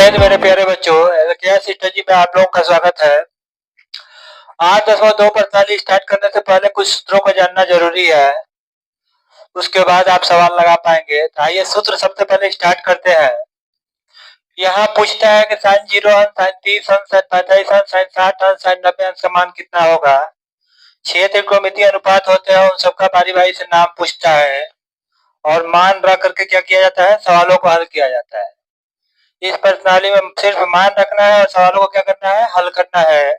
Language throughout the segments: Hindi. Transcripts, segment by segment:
जय हिंद मेरे प्यारे बच्चों, क्या सिस्टर जी में आप लोगों का स्वागत है। आज 10 प्रणाली स्टार्ट करने से पहले कुछ सूत्रों को जानना जरूरी है, उसके बाद आप सवाल लगा पाएंगे। तो आइए सूत्र सबसे पहले स्टार्ट करते हैं। यहाँ पूछता है कि साइन 0 अंश, साइन 30 अंश, साइन 45 अंश, साइन 60 अंश, साइन 90 अंश का मान कितना होगा। 6 त्रिकोणमितीय अनुपात होते हैं, उन सबका बारी बारी से नाम पूछता है और मान रख करके क्या किया जाता है, सवालों को हल किया जाता है। इस प्रणाली में सिर्फ मान रखना है और सवालों को क्या करना है, हल करना है।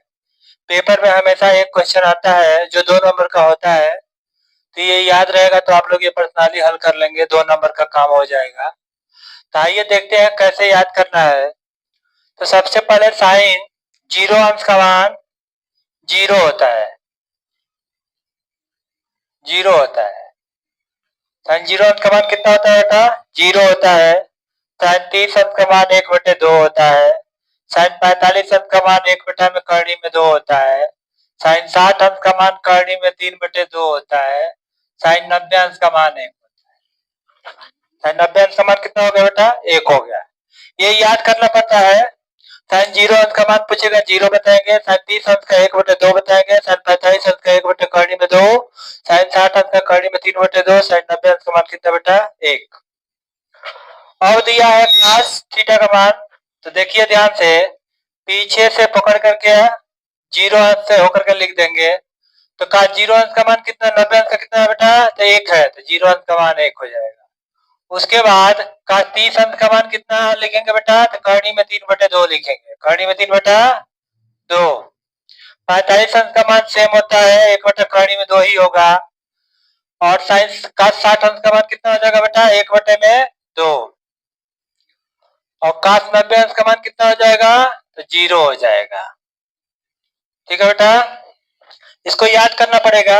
पेपर में हमेशा एक क्वेश्चन आता है जो 2 नंबर का होता है, तो ये याद रहेगा तो आप लोग ये प्रणाली हल कर लेंगे, 2 नंबर का काम हो जाएगा। तो आइए देखते हैं कैसे याद करना है। तो सबसे पहले साइन 0 अंश का मान 0 होता है, 0 होता है। साइन 0 अंश का मान कितना होता है बेटा, 0 होता है। साइन 30 अंश का मान 1/2 होता है। साइन 45 अंश का मान 1 में करनी में 2 होता है। साइन 60 अंश का मान करनी में 3/2 होता है। साइन 90 अंश का मान 1 होता है। साइन 90 अंश का मान कितना हो गया बेटा, 1 हो गया। ये याद करना पड़ता है। साइन 0 अंश का मान पूछेगा 0 बताएंगे, साइन 30 अंश का 1/2 बताएंगे, साइन 45 अंश का 1 करनी में 2, साइन 60 अंश का करनी में 3/2, साइन 90 अंश का मान कितना बेटा, 1। अब दिया है cos थीटा का मान, तो देखिए ध्यान से, पीछे से पकड़ करके 0 अंश से होकर के लिख देंगे। तो cos 0 अंश का मान कितना, 90 अंश का कितना है बेटा, तो 1 है, तो 0 अंश का मान 1 हो जाएगा। उसके बाद cos 30 अंश का मान कितना लिखेंगे बेटा, तो करनी में 3/2 लिखेंगे, करनी में 3/2। 45 अंश का मान सेम होता है, 1 करनी में 2 ही होगा। और साइन cos 60 अंश का मान कितना हो जाएगा बेटा, 1/2। और cos 90 अंश का मान कितना हो जाएगा, तो 0 हो जाएगा। ठीक है बेटा, इसको याद करना पड़ेगा।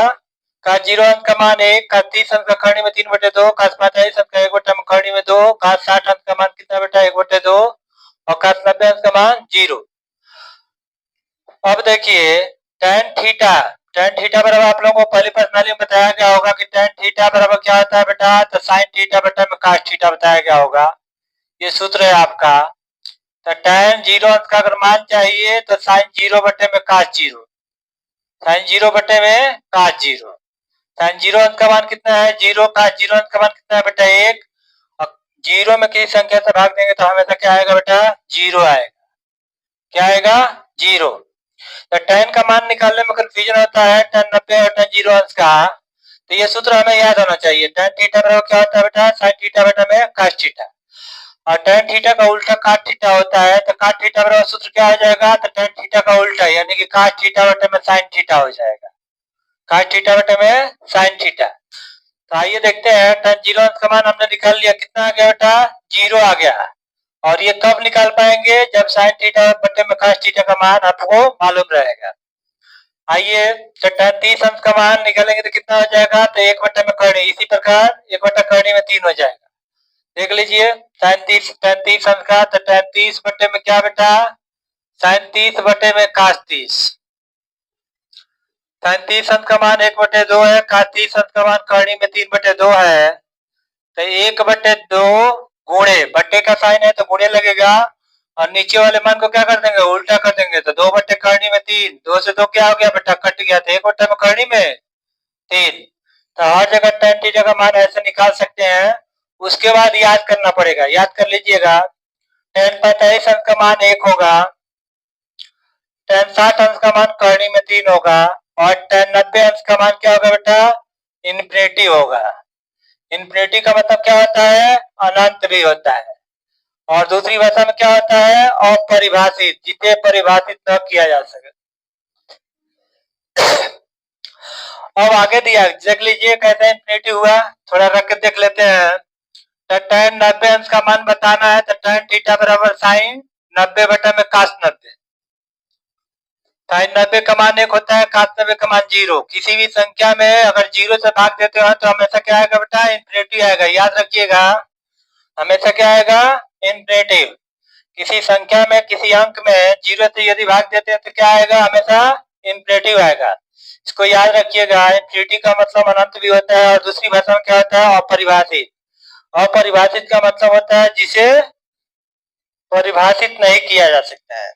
cos 0 अंश का मान 1, cos 30 अंश का करनी में 3/2, cos 45 अंश का 1 में करनी में 2, cos 60 अंश का मान कितना बेटा, 1/2, और cos 90 अंश का मान 0। अब देखिए tan थीटा, tan थीटा बराबर आप लोगों को पहली प्रणाली में बताया गया होगा कि tan थीटा बराबर क्या होता है बेटा, तो sin थीटा बटा में cos थीटा बताया गया होगा। ये सूत्र है आपका। तो tan 0 अंश का अगर मान चाहिए तो sin 0 बटे में cos 0, sin 0 बटे में cos 0। sin 0 अंश का मान कितना है, 0, cos 0 अंश का मान कितना है बेटा, 1। और 0 में किसी संख्या से भाग देंगे तो हमेशा क्या आएगा बेटा, 0 आएगा। क्या आएगा, 0। तो tan का मान निकालने में कंफ्यूजन होता है, tan 90 और tan 0 अंश का। तो ये सूत्र हमें याद होना चाहिए। tan थीटा बराबर क्या होता है बेटा, sin थीटा बटा में cos थीटा। और tan थीटा का उल्टा cos थीटा होता है, तो cos थीटा बराबर सूत्र क्या हो जाएगा, तो tan थीटा का उल्टा यानी कि cos थीटा बटे में sin थीटा हो जाएगा, cos थीटा बटे में sin थीटा। तो आइए देखते हैं, tan 0 अंश का मान हमने निकाल लिया, कितना आ गया बेटा, 0 आ गया। और ये कब निकाल पाएंगे, जब sin थीटा बटे में cos थीटा का मान आपको मालूम रहेगा। आइए तो tan 30 अंश का मान निकालेंगे तो कितना हो जाएगा, तो 1 में करनी, इसी प्रकार 1 करनी में 3 हो जाएगा। देख लीजिए tan 30 अंश का, तो tan 30 बटे में क्या बेटा, sin 30 बटे में cos 30। sin 30 अंश का मान 1/2 है, cos 30 अंश का मान करनी में 3/2 है। तो 1/2 गुणे, बटे का साइन है तो गुणे लगेगा, और नीचे वाले मान को क्या कर देंगे, उल्टा कर देंगे। तो 2 बटे करनी में 3, 2 से 2 क्या हो गया बेटा, कट गया, तो 1 में करनी में 3। तो हर जगह tan थीटा का मान ऐसे निकाल सकते हैं। उसके बाद याद करना पड़ेगा, याद कर लीजिएगा। tan 45 अंश का मान 1 होगा, tan 60 अंश का मान करनी में 3 होगा, और tan 90 अंश का मान क्या होगा बेटा, इन्फिनिटी होगा। इन्फिनिटी का मतलब क्या होता है, अनंत भी होता है। और दूसरी भाषा में क्या होता है, अपरिभाषित, जिसे परिभाषित न किया जा सके। अब आगे दिया, देख लीजिए कैसे इन्फिनिटी हुआ, थोड़ा रख के देख लेते हैं। तो tan 90 अंश का मान बताना है, तो tan थीटा बराबर sin 90 बटा में cos 90। sin 90 का मान 1 होता है, cos 90 का मान 0। किसी भी संख्या में अगर 0 से भाग देते हो तो हमेशा क्या आएगा बेटा, इन्फिनिटी आएगा, याद रखिएगा। हमेशा क्या आएगा, इन्फिनिटी। किसी संख्या में, किसी अंक में 0 से यदि भाग देते हैं तो क्या आएगा, हमेशा इन्फिनिटी आएगा। इसको याद रखिएगा। इन्फिनिटी का मतलब अनंत भी होता है, और दूसरी भाषा में क्या होता है, अपरिभाषित। अपरिभाषित का मतलब होता है जिसे परिभाषित नहीं किया जा सकता है।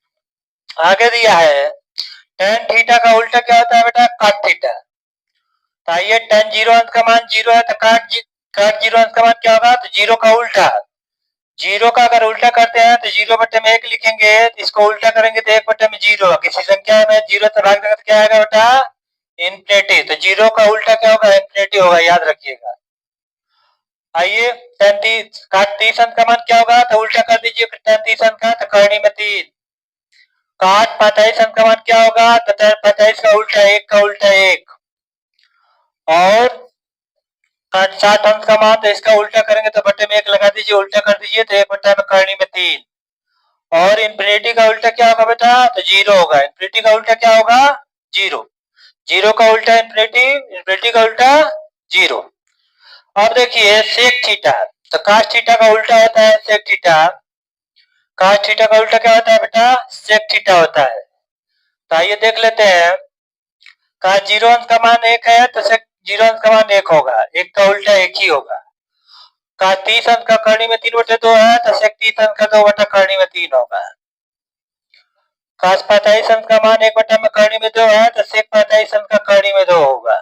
आगे दिया है tan थीटा का उल्टा क्या होता है बेटा, cot थीटा। तो आइए tan 0 अंश का मान 0 है तो cot 0 अंश का मान क्या होगा, तो 0 का उल्टा। 0 का अगर उल्टा करते हैं तो 0 बटे में 1 लिखेंगे, तो इसको उल्टा करेंगे तो 1 बटे में 0। किसी संख्या में 0 से भाग देंगे तो क्या आएगा बेटा, इन्फिनिटी। तो 0 का उल्टा क्या होगा, इन्फिनिटी होगा, याद रखिएगा। आइए cot 30 अंश का मान क्या होगा, तो उल्टा कर दीजिए tan 30 अंश का, तो करनी में 3। cot 45 अंश का मान क्या होगा, तो tan 45 का उल्टा 1 का उल्टा 1। और cot 60 अंश का मान, तो इसका उल्टा करेंगे तो बटे में 1 लगा दीजिए, उल्टा कर दीजिए तो 1 बटा में करनी में 3। और इन्फिनिटी का उल्टा क्या होगा बेटा, तो 0 होगा। इन्फिनिटी का उल्टा क्या होगा, 0। 0 का उल्टा इन्फिनिटी, इन्फिनिटी का उल्टा 0। अब देखिए सेक थीटा, तो cos थीटा का उल्टा होता है सेक थीटा। cos थीटा का उल्टा क्या होता है बेटा, सेक थीटा होता है। तो आइए देख लेते हैं, cos 0 अंश का मान 1 है तो सेक 0 अंश का मान 1 होगा, 1 का उल्टा 1 ही होगा। cos 30 अंश का करनी में 3 बटे 2 है तो सेक 30 अंश का 2 बटा करनी में 3 होगा। cos 45 अंश का मान 1 बटा में करनी में 2 है तो sec 45 अंश का करनी में 2 होगा।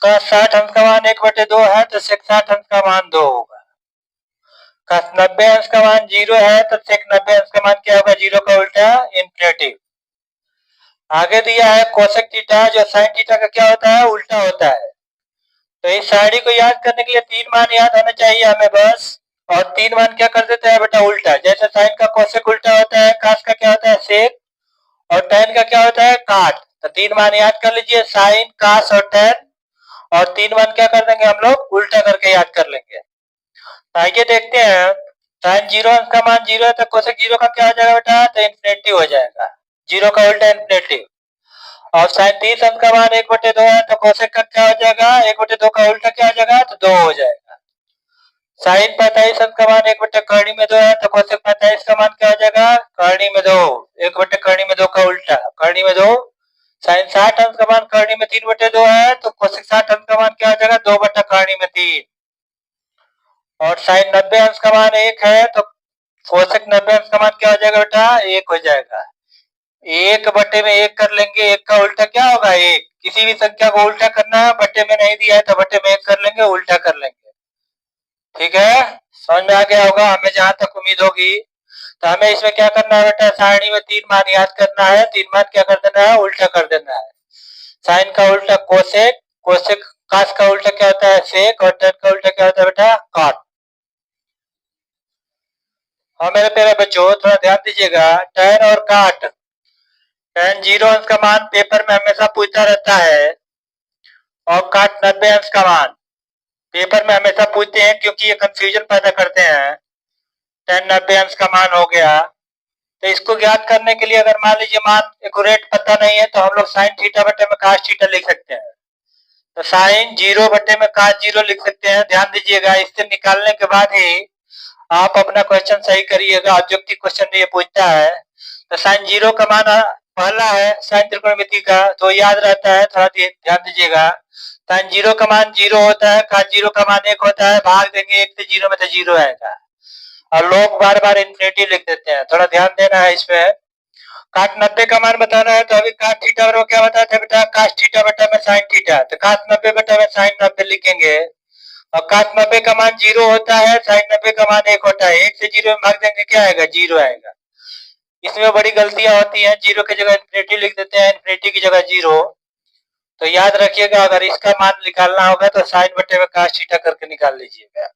cos 60 अंश का मान 1 बटे 2 है तो sec 60 अंश का मान 2 होगा। cos 90 अंश का मान 0 है तो sec 90 अंश का मान क्या होगा, 0 का उल्टा इन्फिनिटी। आगे दिया है cosec थीटा, जो sin थीटा का क्या होता है, उल्टा होता है। तो इस साइड को याद करने के लिए 3 मान याद होना चाहिए हमें बस। और 3 मान क्या कर देते हैं बेटा, उल्टा। जैसे sin का cosec उल्टा होता है, cos का क्या होता है sec, और tan का क्या होता है काट। तो 3 मान याद कर लीजिए, साइन cos और tan। और 3 मान क्या कर देंगे हम लोग, उल्टा करके याद कर लेंगे। तो आइए देखते हैं, साइन 0 अंश का मान 0 है तो कोसेक 0 का क्या हो जाएगा बेटा, तो इन्फिनिटी हो जाएगा, 0 का उल्टा इन्फिनिटी। और साइन 30 अंश का मान 1 बटे 2 है तो कोसेक का क्या हो जाएगा, 1 बटे 2 का उल्टा क्या हो जाएगा, तो 2 हो जाएगा। साइन 45 अंश का मान 1 बटे करनी में 2 है तो कोसेक 45 का मान क्या हो जाएगा, करनी में 2, 1 बटे करनी में 2 का उल्टा करनी में 2। साइन 60 अंश का मान करनी में 3 बटे 2 है तो कोसेक 60 अंश का मान क्या हो जाएगा, 2 बटा करनी में 3। और साइन 90 अंश का मान 1 है तो कोसेक 90 अंश का मान क्या हो जाएगा बेटा, 1 हो जाएगा। 1 बटे में 1 कर लेंगे, 1 का उल्टा क्या होगा 1। किसी भी संख्या को उल्टा करना है, बटे में नहीं दिया है तो बटे में 1 कर लेंगे, उल्टा कर लेंगे। ठीक है, समझ में आ गया होगा हमें जहां तक उम्मीद होगी। तो हमें इसमें क्या करना है बेटा, सारणी में 3 मान याद करना है, 3 मान क्या कर देना है, उल्टा कर देना है। साइन का उल्टा कोसेक, कोसेक कास का उल्टा क्या होता है सेक, और tan का उल्टा क्या होता है बेटा कॉट। हाँ मेरे प्यारे बच्चों थोड़ा ध्यान दीजिएगा, tan और काट। tan 0 अंश का मान पेपर में हमेशा पूछता रहता है, और काट 90 अंश का मान पेपर में हमेशा पूछते हैं, क्योंकि ये कंफ्यूजन पैदा करते हैं। tan 90 अंश का मान हो गया, तो इसको ज्ञात करने के लिए अगर मान लीजिए मान एक्यूरेट पता नहीं है तो हम लोग साइन थीटा बटे में cos थीटा लिख सकते हैं। तो साइन 0 बटे में cos 0 लिख सकते हैं। ध्यान दीजिएगा, इससे निकालने के बाद ही आप अपना क्वेश्चन सही करिएगा। ऑब्जेक्टिव क्वेश्चन ये पूछता है, तो साइन 0 का मान पहला है साइन त्रिकोणमिति का, तो याद रहता है, थोड़ा ध्यान दीजिएगा। साइन 0 का मान 0 होता है, cos 0 का मान 1 होता है, भाग देंगे 1 से 0 में तो 0 आएगा। और लोग बार बार इन्फिनिटी लिख देते हैं, थोड़ा ध्यान देना है इसमें। काट 90 का मान बताना है, तो अभी काट थीटा बराबर क्या बताया था बेटा, काट थीटा बटा में साइन थीटा, तो काट 90 बटा में साइन 90 लिखेंगे। और काट 90 का मान 0 होता है, साइन 90 का मान 1 होता है, 1 से 0 में भाग देंगे क्या आएगा, 0 आएगा। इसमें बड़ी गलतियां होती हैं, 0 की जगह इन्फिनिटी लिख देते हैं, इन्फिनिटी की जगह 0। तो याद रखिएगा, अगर इसका मान निकालना होगा तो साइन बटे में काट थीटा करके निकाल लीजिएगा।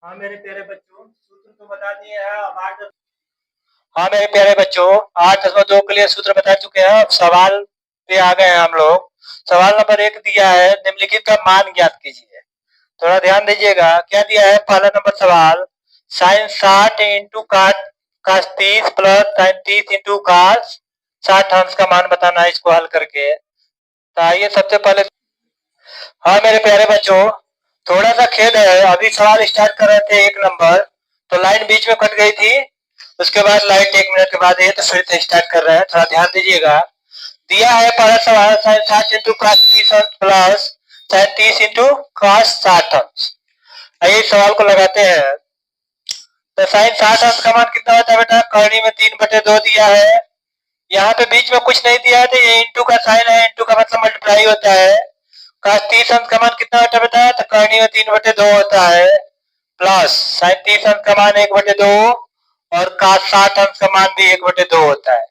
हाँ मेरे प्यारे बच्चों, सूत्र तो बता दिए हैं। अब हाँ मेरे प्यारे बच्चों 8.2 के लिए सूत्र बता चुके हैं। अब सवाल पे आ गए हैं हम लोग। सवाल नंबर 1 दिया है, निम्नलिखित का मान ज्ञात कीजिए। थोड़ा ध्यान दीजिएगा, क्या दिया है, पहला नंबर सवाल, sine 60 into cos 30 plus sine 30 into cos 60 अंश का मान बताना है, इसको हल करके। तो आइए सबसे पहले, हाँ मेरे प्यारे बच्चों थोड़ा सा खेद है, अभी सवाल स्टार्ट कर रहे थे 1 नंबर, तो लाइन बीच में कट गई थी, उसके बाद लाइट 1 मिनट के बाद है, तो फिर से स्टार्ट कर रहे हैं, थोड़ा ध्यान दीजिएगा। दिया है पहला सवाल, साइन 60 इंटू कास 30 अंश प्लस साइन 30 इंटू कास 60 अंश। आइए सवाल को लगाते हैं। तो साइन 60 अंश का मान कितना होता है बेटा? करनी में 3/2 दिया है। यहाँ पे बीच में कुछ नहीं दिया है तो ये इंटू का साइन है, इंटू का मतलब मल्टीप्लाई होता है। cos 30 अंश का मान कितना होता है बेटा? तो करनी में 3/2 होता है, प्लस साइन 30 अंश का मान 1/2 और cos 60 अंश का मान भी 1/2 होता है।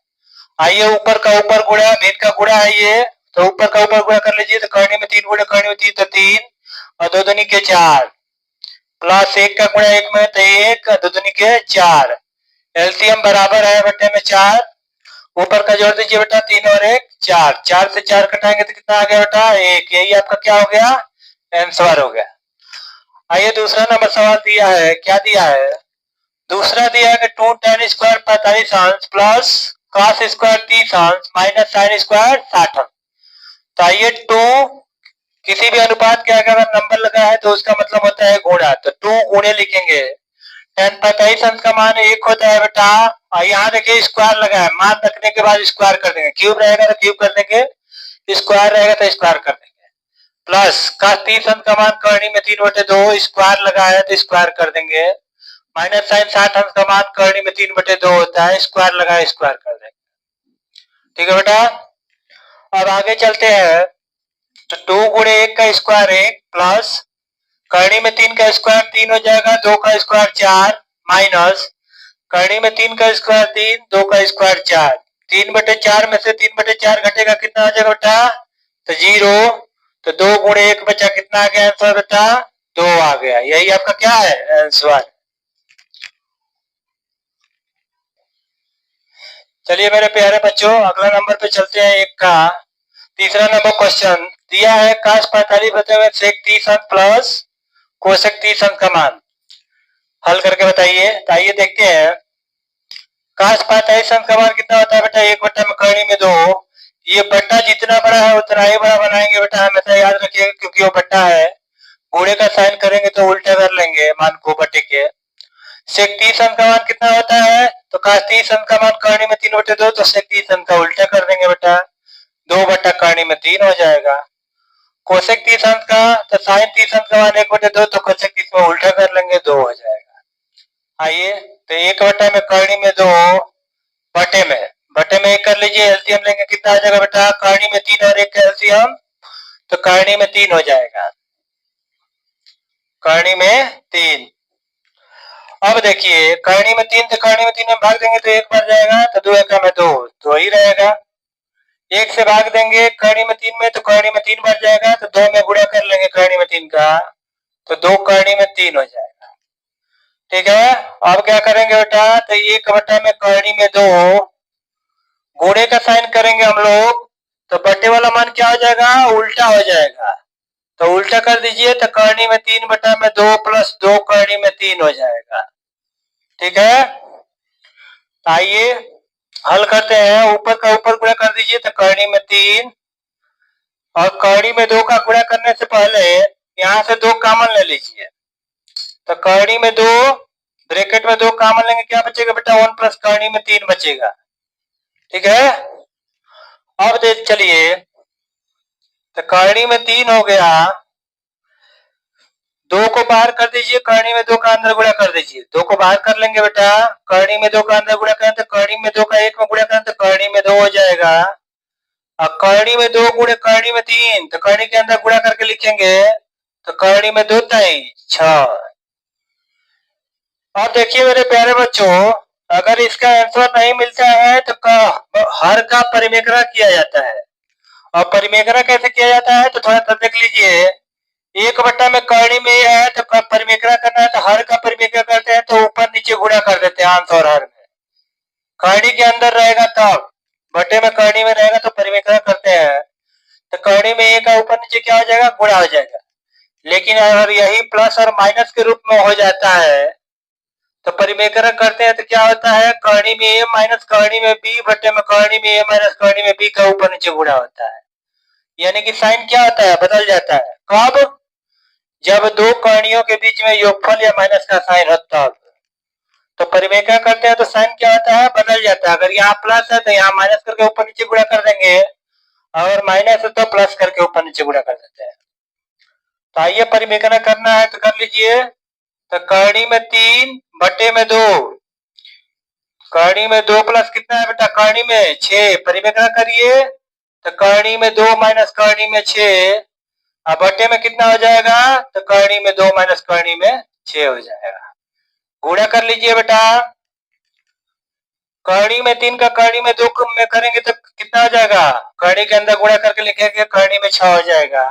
आइए ऊपर का ऊपर गुणा, भिन्न का गुणा है ये, तो ऊपर का ऊपर गुणा कर लीजिए। तो करनी में 3 गुणा करनी में 3 तो 3 और 2 दूनी के 4, प्लस 1 का गुणा 1 में तो 1 और 2 दूनी के 4। एलसीएम बराबर है बटे में 4, ऊपर का जोड़ दीजिए बेटा, 3 और 1 4, 4 से 4 कटाएंगे तो कितना आ गया बेटा? 1। यही आपका क्या हो गया? आंसर हो गया। आइए दूसरा नंबर सवाल दिया है, क्या दिया है? दूसरा दिया है कि 2 tan स्क्वायर 45 अंश प्लस cos स्क्वायर 30 अंश माइनस sin स्क्वायर 60 अंश। तो आइए 2 किसी भी अनुपात के अगर नंबर लगा है तो उसका मतलब होता है गुणा, तो 2 गुणे लिखेंगे। tan 45 अंश का मान 1 होता है बेटा, और यहाँ देखिए स्क्वायर लगा है, मान रखने के बाद स्क्वायर कर देंगे, क्यूब रहेगा तो क्यूब कर देंगे, स्क्वायर रहेगा तो स्क्वायर कर देंगे। प्लस cos 30 अंश का मान करनी में 3/2, स्क्वायर लगा है तो स्क्वायर कर देंगे, माइनस साइन 60 अंश का मान करनी में 3/2 होता है, स्क्वायर लगा है स्क्वायर कर देंगे। ठीक है बेटा, अब आगे चलते हैं। तो 2 गुणे 1 का स्क्वायर 1 प्लस करनी में 3 का स्क्वायर 3 हो जाएगा, 2 का स्क्वायर 4 माइनस करनी में 3 का स्क्वायर 3, 2 का स्क्वायर 4। 3/4 में से 3/4 घटेगा, कितना आ जाएगा बेटा? तो 0। तो 2 गुणे 1 बचा, कितना आ गया आंसर बेटा? 2 आ गया। यही आपका क्या है? आंसर। चलिए मेरे प्यारे बच्चों, अगला नंबर पे चलते हैं। एक का तीसरा नंबर क्वेश्चन दिया है, cos 45 बचे हुए sec 30 अंश प्लस कोसेक 30 अंश का मान हल करके बताइए। तो आइए देखते हैं। cos 45 अंश का मान कितना होता है बेटा? 1 में करनी में 2। ये बट्टा जितना बड़ा है उतना ही बड़ा बनाएंगे बेटा, हमेशा याद रखिएगा, क्योंकि वो बट्टा है। गुणे का साइन करेंगे तो उल्टा कर लेंगे मान को बट्टे के। सेक 30 अंश का मान कितना होता है? तो cos 30 अंश का मान करनी में 3/2, तो सेक 30 अंश का उल्टा कर देंगे बेटा, 2 करनी में 3 हो जाएगा। कोसेक 30 अंश का तो साइन 30 अंश का मान 1/2, तो कोसेक 30 में उल्टा कर लेंगे, 2 हो जाएगा। आइए तो 1 में करनी में 2 बटे में 1 कर लीजिए, एलसीएम लेंगे, कितना आ जाएगा बेटा? करनी में 3 और 1 का एलसीएम, तो करनी में 3 हो जाएगा, करनी में 3। अब देखिए करनी में 3 तो करनी में 3 में भाग देंगे तो 1 बढ़ जाएगा, तो 2 1 में 2, 2 ही रहेगा। 1 से भाग देंगे करनी में 3 में, तो करनी में 3 बढ़ जाएगा, तो 2 में गुणा कर लेंगे करनी में 3 का, तो 2 करनी में 3 हो जाएगा। ठीक है, अब क्या करेंगे बेटा? तो 1 में करनी में 2 गुणे का साइन करेंगे हम लोग, तो बटे वाला मान क्या हो जाएगा? उल्टा हो जाएगा, तो उल्टा कर दीजिए, तो करनी में 3/2 प्लस 2 करनी में 3 हो जाएगा। ठीक है, आइए हल करते हैं। ऊपर का ऊपर गुणा कर दीजिए, तो करनी में 3 और करनी में 2 का गुणा करने से पहले यहाँ से 2 कॉमन ले लीजिए, तो करनी में 2 ब्रैकेट में 2 कॉमन लेंगे, क्या बचेगा बेटा? 1 प्लस करनी में 3 बचेगा। ठीक है, अब देख चलिए, तो करनी में 3 हो गया, 2 को बाहर कर दीजिए, करनी में 2 का अंदर गुणा कर दीजिए, 2 को बाहर कर लेंगे बेटा, करनी में 2 का अंदर गुणा करें तो करनी में 2 का 1 में गुणा करें तो करनी में 2 हो जाएगा, और करनी में 2 गुणे करनी में 3, तो करनी के अंदर गुणा करके लिखेंगे, तो करनी में 2 3 6। अब देखिए मेरे प्यारे बच्चों, अगर इसका आंसर नहीं मिलता है तो हर का परिमेकरण किया जाता है। और परिमेकरण कैसे किया जाता है? तो थोड़ा सा देख लीजिए। 1 में करनी में है तो परिमेकरण करना है, तो हर का परिमेकरण करते हैं तो ऊपर नीचे गुणा कर देते हैं अंश और हर में। करनी के अंदर रहेगा तब, बटे में करनी में रहेगा तो परिमेकरण करते हैं, तो करनी में 1 का ऊपर नीचे क्या हो जाएगा? गुणा हो जाएगा। लेकिन अगर यही प्लस और माइनस के रूप में हो जाता है तो परिमेकरण करते हैं तो क्या होता है? करनी में a माइनस करनी में b बटे में करनी में a माइनस करनी में b का ऊपर नीचे गुणा होता है। यानी कि साइन क्या होता है? बदल जाता है। कब? जब 2 करणियों के बीच में योगफल या माइनस का साइन हो तब। तो परिमेकरण करते हैं तो साइन क्या होता है? बदल जाता है। अगर यहाँ प्लस है तो यहाँ माइनस करके ऊपर नीचे गुणा कर देंगे, और माइनस है तो प्लस करके ऊपर नीचे गुणा कर देते हैं। तो आइए परिमेकरण करना है तो कर लीजिए। तो करनी में 3 बटे में 2, करनी में 2 प्लस कितना है बेटा, करनी में 6, परिमेकरण करिए। तो करनी में 2 माइनस करनी में 6, अब बटे में कितना हो जाएगा, तो करनी में 2 माइनस करनी में 6 हो जाएगा। गुणा कर लीजिए बेटा। करनी में 3 का करनी में 2 में करेंगे तो कितना हो जाएगा, करनी के अंदर गुणा करके लिखेंगे, करनी में 6 हो जाएगा।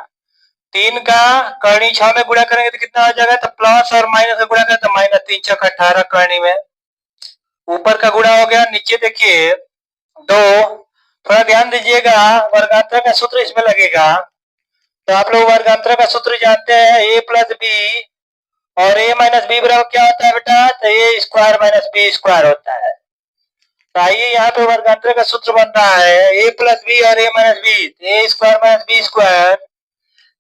3 का करनी 6 में गुणा करेंगे तो कितना हो जाएगा, तो प्लस और माइनस में गुणा करें तो माइनस 3 6 18 करनी में। ऊपर का गुणा हो गया, नीचे देखिए 2। थोड़ा ध्यान दीजिएगा, वर्गांतर का सूत्र इसमें लगेगा। तो आप लोग वर्गांतर का सूत्र जानते हैं, ए प्लस बी, और ए माइनस बी बराबर क्या होता है बेटा, तो ए स्क्वायर माइनस बी स्क्वायर होता है। तो आइए यहाँ पे वर्गांतर का सूत्र बन रहा है, ए प्लस बी और ए माइनस बी, ए स्क्वायर माइनस बी स्क्वायर।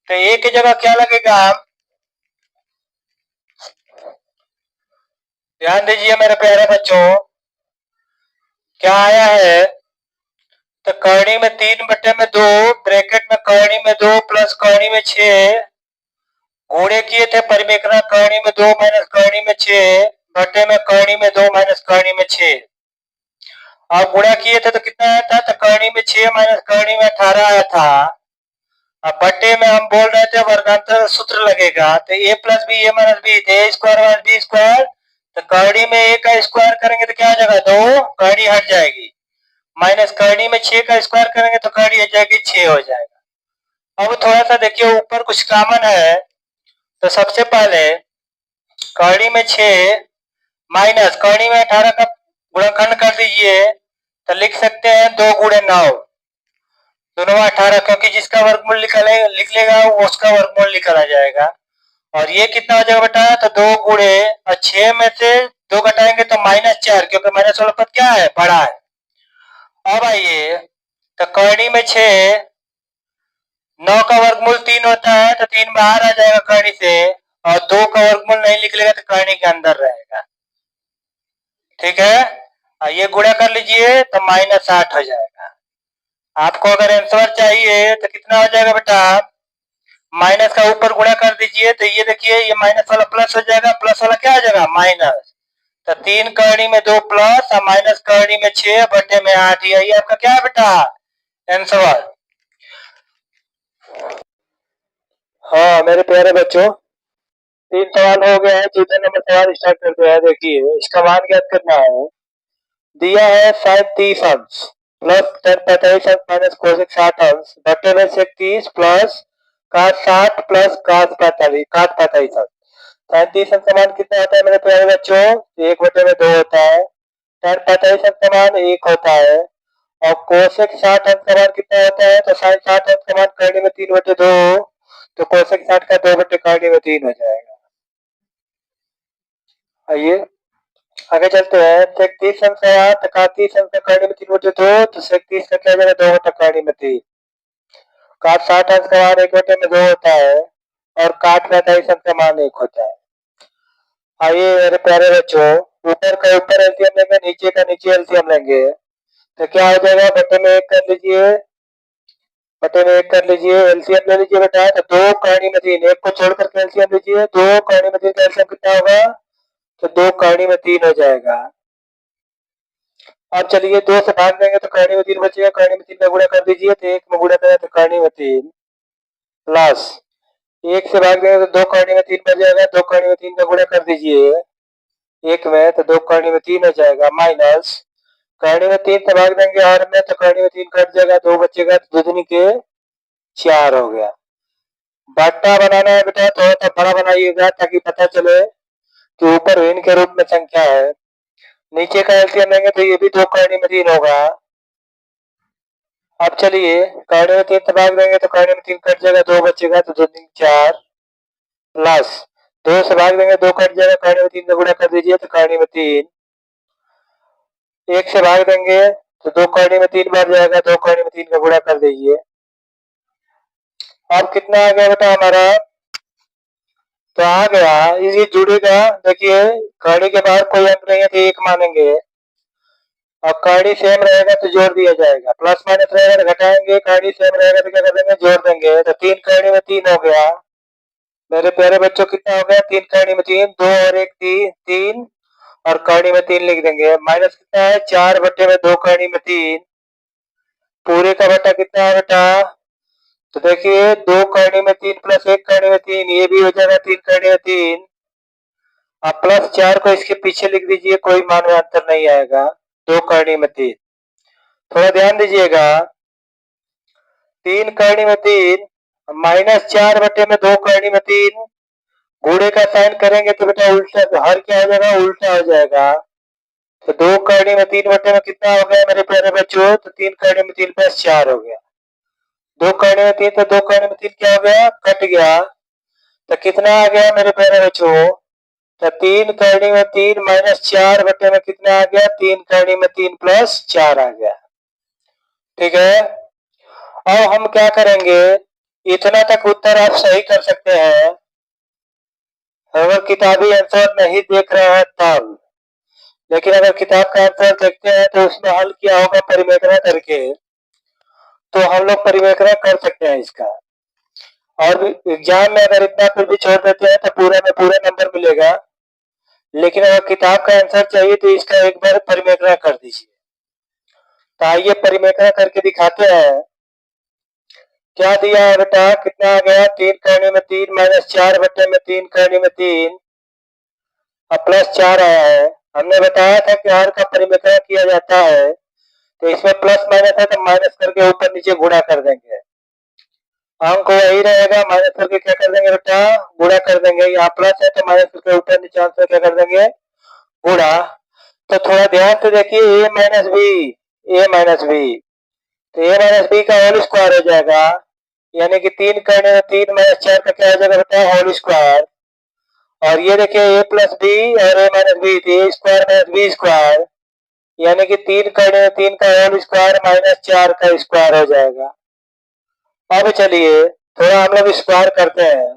तो ए की जगह क्या लगेगा, ध्यान दीजिए मेरे प्यारे बच्चों, क्या आया है, तो करनी में 3 बटे में 2, ब्रैकेट में करनी में 2 प्लस करनी में 6, गुणे किए थे परिमेकरण, करनी में 2 माइनस करनी में 6 बटे में करनी में 2 माइनस करनी में 6। और गुणा किए थे तो कितना आया था, तो करनी में 6 माइनस करनी में 18 आया था। अब बटे में हम बोल रहे थे वर्गांतर सूत्र लगेगा, तो ए प्लस बी ए माइनस बी, ए स्क्वायर माइनस बी स्क्वायर। तो करनी में ए का स्क्वायर करेंगे तो क्या हो जाएगा, 2, करनी हट जाएगी, माइनस करनी में 6 का स्क्वायर करेंगे तो करनी हट जाएगी, 6 हो जाएगा। अब थोड़ा सा देखिए ऊपर कुछ कॉमन है, तो सबसे पहले करनी में 6 माइनस करनी में 18 का गुणनखंड कर दीजिए, तो लिख सकते हैं 2 गुणे 9, दोनों 18, क्योंकि जिसका वर्गमूल लिख लेगा वो उसका वर्गमूल निकल आ जाएगा। और ये कितना हो जाएगा बेटा, तो 2 गुणे 6 में से 2 घटाएंगे तो -4, क्योंकि माइनस वाला पद क्या है, बड़ा है। अब आइए, तो करनी में 6, 9 का वर्गमूल 3 होता है, तो 3 बाहर आ जाएगा करनी से, और 2 का वर्गमूल नहीं निकलेगा तो करनी के अंदर रहेगा। ठीक है, ये गुणा कर लीजिए तो -8 हो जाएगा। आपको अगर आंसर चाहिए तो कितना हो जाएगा बेटा, माइनस का ऊपर गुणा कर दीजिए, तो ये देखिए ये माइनस वाला प्लस हो जाएगा, प्लस वाला क्या हो जाएगा, माइनस। तो 3 करनी में 2 प्लस और माइनस करनी में 6 बटे में 8, यही आपका क्या है बेटा, आंसर। हाँ मेरे प्यारे बच्चों, 3 सवाल हो गए हैं, दूसरे नंबर सवाल स्टार्ट करते हैं। देखिए इसका मान ज्ञात करना है। दिया है sin 30 अंश प्लस tan 45 अंश माइनस कोसेक 60 अंश बटे में sec 30 plus cos 60 plus cos 45 अंश। sin 30 अंश का मान कितना होता है मेरे प्यारे बच्चों, 1 बटे में 2 होता है। tan 45 अंश का मान 1 होता है, और कोसेक 60 अंश का मान कितना होता है, तो sin 60 अंश का मान करने में 3 बटे 2, तो कोसेक 60 का 2 बटे करने में 3 हो जाएगा। आइए आगे चलते हैं। sec 30 अंश का तो cos 30 अंश का करने में 3 बटे 2, तो sec 30 का क्या जाएगा, 2 बटे करने में 3। cos 60 अंश का मान 1 बटे में 2 होता है, और cot 45 अंश का मान 1 होता है। आइए मेरे प्यारे बच्चों, ऊपर का ऊपर एलसीएम लेंगे, नीचे का नीचे एलसीएम लेंगे, तो क्या हो जाएगा, बटे में 1 कर लीजिए, बटे में 1 कर लीजिए, एलसीएम ले लीजिए बेटा, तो 2 करनी में 3, 1 को छोड़ करके एलसीएम लीजिए, 2 करनी में 3 का एलसीएम कितना होगा, तो 2 करनी में 3 हो जाएगा। अब चलिए 2 से भाग देंगे तो करनी में 3 बचेगा, करनी में 3 का गुणा कर दीजिए, तो 1 में गुणा करें तो करनी में 3 प्लस 1 से भाग देंगे तो 2 करनी में 3 बच जाएगा, 2 करनी में 3 का गुणा कर दीजिए 1 में, तो 2 करनी में 3 हो जाएगा, माइनस करनी में 3 से भाग देंगे और में, तो करनी में 3 कट जाएगा, 2 बचेगा, तो दूधनी के 4 हो गया। बट्टा बनाना है बेटा, थोड़ा सा बड़ा बनाइएगा ताकि पता चले कि ऊपर ऋण के रूप में संख्या है। नीचे का एलसीएम लेंगे तो ये भी 2 करनी में 3 होगा। अब चलिए करनी में 3 से भाग देंगे तो करनी में 3 कट जाएगा, 2 बचेगा, तो 2 3 4 प्लस 2 से भाग देंगे 2 कट जाएगा, करनी में 3 का गुणा कर दीजिए, तो करनी में 3, 1 से भाग देंगे तो 2 करनी में 3 बढ़ जाएगा, 2 करनी में 3 का गुणा कर दीजिए। अब कितना आ गया बेटा हमारा, तो आ गया, ये जुड़ेगा। देखिए करनी के बाहर कोई अंक नहीं है तो 1 मानेंगे, और करनी सेम रहेगा तो जोड़ दिया जाएगा, प्लस माइनस रहेगा तो घटाएंगे, करनी सेम रहेगा तो क्या कर देंगे, जोड़ देंगे, तो 3 करनी में 3 हो गया, मेरे प्यारे बच्चों कितना हो गया, 3 करनी में 3, 2 और 1 3, 3 और करनी में 3 लिख देंगे। माइनस कितना है, 4 बटे में 2 करनी में 3, पूरे का बटा कितना है बेटा, तो देखिए 2 करनी में 3 प्लस 1 करनी में 3, ये भी हो जाएगा 3 करनी में 3। अब प्लस 4 को इसके पीछे लिख दीजिए, कोई मान में अंतर नहीं आएगा। 2 करनी में 3, थोड़ा ध्यान दीजिएगा, 3 करनी में 3 माइनस 4 बटे में 2 करनी में 3, घोड़े का साइन करेंगे तो बेटा उल्टा, हर क्या हो जाएगा, उल्टा हो जाएगा। तो 2 करनी में 3 बटे में कितना हो गया मेरे प्यारे बच्चों, तो 3 करनी में 3 प्लस 4 हो गया। 2 करनी में 3 तो 2 करनी में 3 क्या हो गया, कट गया, तो कितना आ गया मेरे प्यारे बच्चों, तो 3 करनी में 3 माइनस 4 बटे में कितना आ गया, 3 करनी में 3 प्लस 4 आ गया। ठीक है, अब हम क्या करेंगे, इतना तक उत्तर आप सही कर सकते हैं अगर किताबी आंसर नहीं देख रहे हैं तब, लेकिन अगर किताब का आंसर देखते हैं तो उसमें हल किया होगा परिमेकरण करके, तो हम लोग परिमेकरण कर सकते हैं इसका। और एग्जाम में अगर इतना फिर भी छोड़ देते हैं तो पूरा में पूरा नंबर मिलेगा, लेकिन अगर किताब का आंसर चाहिए तो इसका एक बार परिमेकरण कर दीजिए। तो आइए परिमेकरण करके दिखाते हैं। क्या दिया है बेटा, कितना आ गया, 3 करने में 3 माइनस 4 बटे में 3 करने में 3 और प्लस 4 आया है। हमने बताया था कि हर का परिमेकरण किया जाता है तो इसमें प्लस माइनस है तो माइनस करके ऊपर नीचे गुणा कर देंगे, अंक वही रहेगा, माइनस करके क्या कर देंगे बेटा, गुणा कर देंगे। यहाँ प्लस है तो माइनस करके ऊपर नीचे आंसर क्या कर देंगे, गुणा। तो थोड़ा ध्यान से देखिए, ए माइनस बी, ए माइनस बी, तो ए माइनस बी का होल स्क्वायर हो जाएगा, यानी कि 3 करने में 3 माइनस 4 का क्या हो जाएगा बेटा, होल स्क्वायर। और ये देखिए ए प्लस बी और ए माइनस बी, ए स्क्वायर माइनस बी स्क्वायर, यानी कि 3 करने में 3 का होल स्क्वायर माइनस 4 का स्क्वायर हो जाएगा। अब चलिए थोड़ा हम लोग स्क्वायर करते हैं,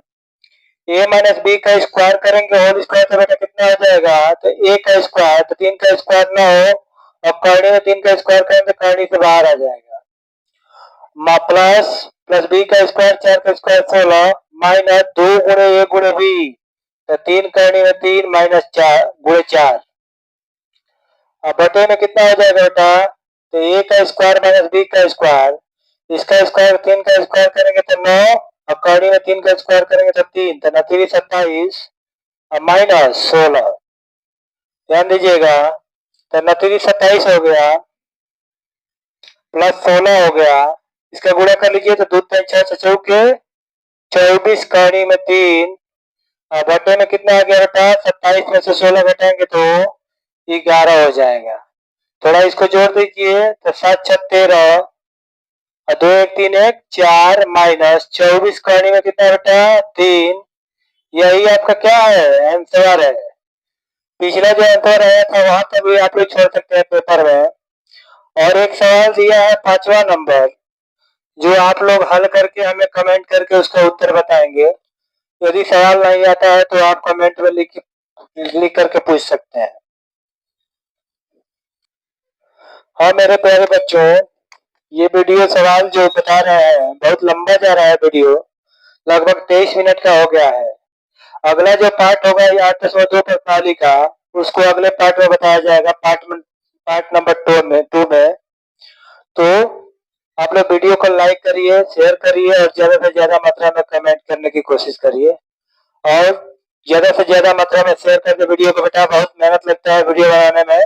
ए माइनस बी का स्क्वायर करेंगे होल स्क्वायर तो बेटा कितना हो जाएगा, तो ए का स्क्वायर, तो 3 का स्क्वायर ना हो और करनी में 3 का स्क्वायर करेंगे तो करनी से बाहर आ जाएगा। प्लस प्लस बी का स्क्वायर, 4 का स्क्वायर 16 माइनस 2 गुणे ए गुणे बी, तो 3 करनी में 3 माइनस 4 गुणे 4, अब बटे में कितना हो जाएगा बेटा, तो ए का स्क्वायर माइनस बी का स्क्वायर, इसका स्क्वायर 3 का स्क्वायर करेंगे तो 9 और कड़ी में 3 का स्क्वायर करेंगे तो 3, तो 9 27 और माइनस 16, ध्यान दीजिएगा, तो 9 27 हो गया प्लस 16 हो गया, इसका गुणा कर लीजिए तो 2 3 6 चौके 24 कड़ी में 3 और बटे में कितना आ गया बेटा, 27 में से 16 घटाएंगे तो 11 हो जाएगा। थोड़ा इसको जोड़ दीजिए तो 7 6 13 और 2 1 3 1 4 माइनस 24 करने में कितना बेटा, 3, यही आपका क्या है, आंसर है। पिछला जो आंसर आया था वहां तक भी आप लोग छोड़ सकते हैं पेपर में। और एक सवाल दिया है 5वां नंबर, जो आप लोग हल करके हमें कमेंट करके उसका उत्तर बताएंगे। यदि सवाल नहीं आता है तो आप कमेंट में लिख करके पूछ सकते हैं। हाँ मेरे प्यारे बच्चों, ये वीडियो सवाल जो बता रहे हैं बहुत लंबा जा रहा है वीडियो, लगभग 23 मिनट का हो गया है। अगला जो पार्ट होगा ये 8.2 प्रणाली का, उसको अगले पार्ट में बताया जाएगा, पार्ट नंबर 2 में। तो आप लोग वीडियो को लाइक करिए, शेयर करिए और ज्यादा से ज्यादा मात्रा में कमेंट करने की कोशिश करिए। और ज्यादा से ज्यादा मात्रा में शेयर करके वीडियो को, बेटा बहुत मेहनत लगता है वीडियो बनाने में,